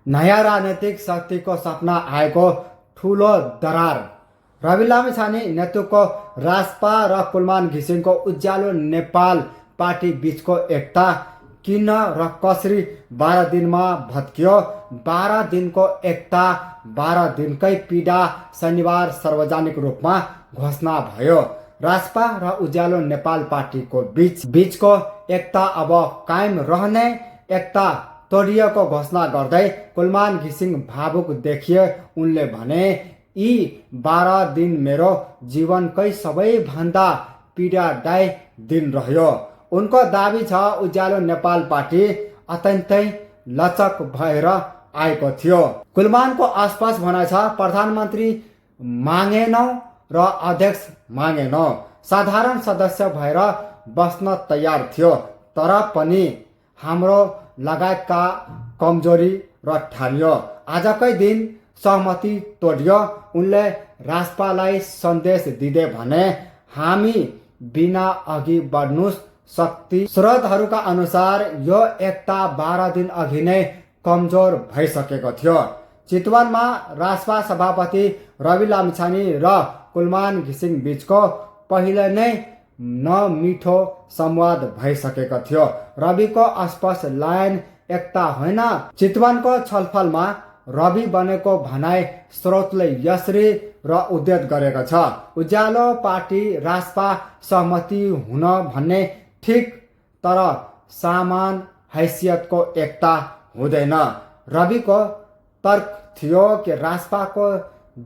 नयाँ राजनीतिक शक्तिको सपना आएको ठुलो दरार। रवि लामिछाने नेतृत्वको रासपा र कुलमान घिसिङको उज्यालो नेपाल पार्टी बीचको एकता किन र कसरी 12 दिनमा भत्कियो? 12 दिनको एकता, 12 दिनकै पीडा शनिबार सार्वजनिक रूपमा घोषणा भयो। रासपा र उज्यालो नेपाल पार्टीको बीचको एकता अब कायम रहने, एकता तोडिएको घोषणा गर्दै कुलमान घिसिङ भावुक देखिए। उनले भने, यी 12 दिन मेरो जीवनकै सबैभन्दा पीडादायी दिन रह्यो। उनको दाबी छ, उज्यालो नेपाल पार्टी अत्यन्तै लचक भएर आएको थियो। कुलमानको आसपास भनाइ छ, प्रधानमन्त्री मागेनौ र अध्यक्ष मागेनौ, साधारण सदस्य भएर बस्न तयार थियो, तर पनि हाम्रो लगायतका कमजोरी र ठानियो। आजकै दिन सहमति तोडियो। उनले रासपालाई सन्देश दिँदै भने, हामी बिना अघि बढ्नुस्। शक्ति स्रोतहरूका अनुसार यो एकता 12 दिन अघि नै कमजोर भइसकेको थियो। चितवनमा रासपा सभापति रवि लामिछाने र कुलमान घिसिङ बीचको पहिले नै नमिठो संवाद भइसकेको थियो। रविको अस्पष्ट लाइन एकता होइन। चितवनको छलफलमा रवि बनेको भनाइ स्रोतले यसरी र उद्धृत गरेको छ, उज्यालो पार्टी रासपा सहमति हुन भन्ने ठिक, तर समान हैसियतको एकता हुँदैन। रविको तर्क थियो कि रासपाको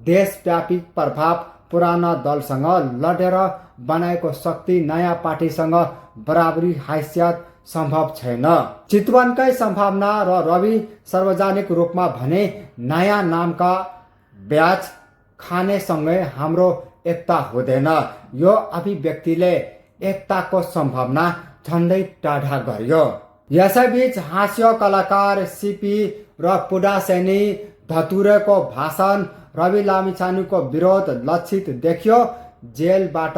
देशव्यापी प्रभाव पुराना दलसँग लडेर बनाएको शक्ति नयाँ पार्टीसँग बराबरी हैसियत सम्भव छैन। चितवनकै सम्भावना र रवि सार्वजनिक रूपमा भने, नयाँ नामका ब्याज खानेसँगै हाम्रो एकता हुँदैन। यो अभिव्यक्तिले एकताको सम्भावना झन्डै टाढा गर्यो। यसैबीच हाँस्य कलाकार सिपी र पुडासेनी धतुरेको भाषण रवि लामिछानेको विरोध लक्षित देखियो। जेलबाट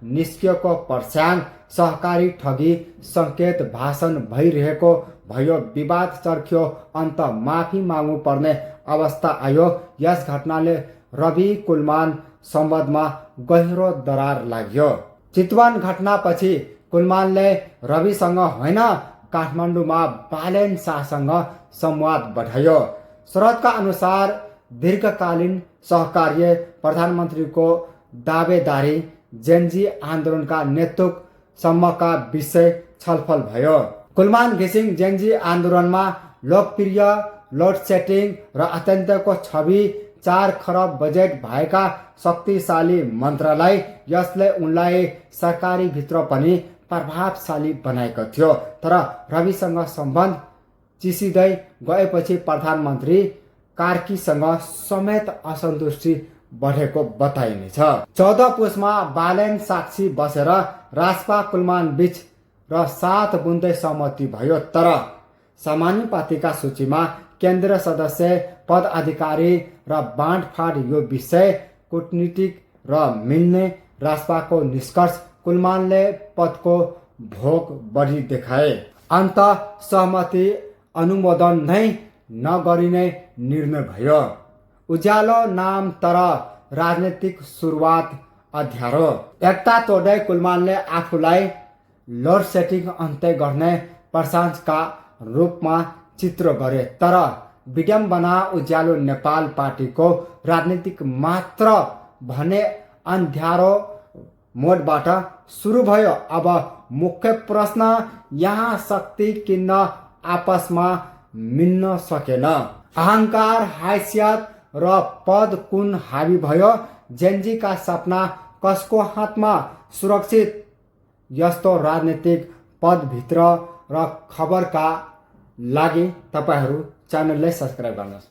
निस्किएको पर्स्याङ सहकारी ठगी सङ्केत भाषण भइरहेको भयो। विवाद चर्क्यो, अन्त माफी माग्नु पर्ने अवस्था आयो। यस घटनाले रवि कुलमान सम्बन्धमा गहिरो दरार लाग्यो। चितवन घटनापछि कुलमानले रविसँग होइन, काठमाडौँमा बालेन शाहसँग संवाद बढायो। स्रोतका अनुसार दीर्घकालीन सहकार्य, प्रधानमन्त्रीको दावेदारी, जेन्जी आन्दोलनका नेतृत्वसम्मका विषय छलफल भयो। कुलमान घिसिङ जेन्जी आन्दोलनमा लोकप्रिय, लोड सेटिङ र अत्यन्तको छवि, 4 खरब बजेट भएका शक्तिशाली मन्त्रालय, यसले उनलाई सरकारी भित्र पनि प्रभावशाली बनाएको थियो। तर रविसँग सम्बन्ध चिसिँदै गएपछि प्रधानमन्त्री कार्कीसँग समेत असन्तुष्टि बढेको बताइनेछ। 14 पुसमा बालेन साक्षी बसेर रासपा कुलमान बीच र 7 बुँदै सहमति भयो। तर समानुपातिका सूचीमा केन्द्रीय सदस्य, पद अधिकारी र बाँडफाँड यो विषय कूटनीतिक र मिल्ने। रासपाको निष्कर्ष, कुलमानले पदको भोग बढी देखाए। अन्त सहमति अनुमोदन नै नगरिने निर्णय भयो। उज्यालो नाम, तर राजनीतिक सुरुवात अध्यारो। एकता तोड्दै कुलमानले आफूलाई लोड सेटिङ अन्त्य गर्ने प्रशंसकका रूपमा चित्र गरे। तर विडम्बना, उज्यालो नेपाल पार्टीको राजनीतिक मात्र भने अँध्यारो मोडबाट सुरु भयो। अब मुख्य प्रश्न, यहाँ शक्ति किन आपसमा मिल्न सकेन? अहङ्कार, हैसियत र पद कुन हावी भयो? जेन्जीका सपना कसको हातमा सुरक्षित? यस्तो राजनीतिक पदभित्र र खबरका लागि तपाईहरू च्यानललाई सब्स्क्राइब गर्नुहोस्।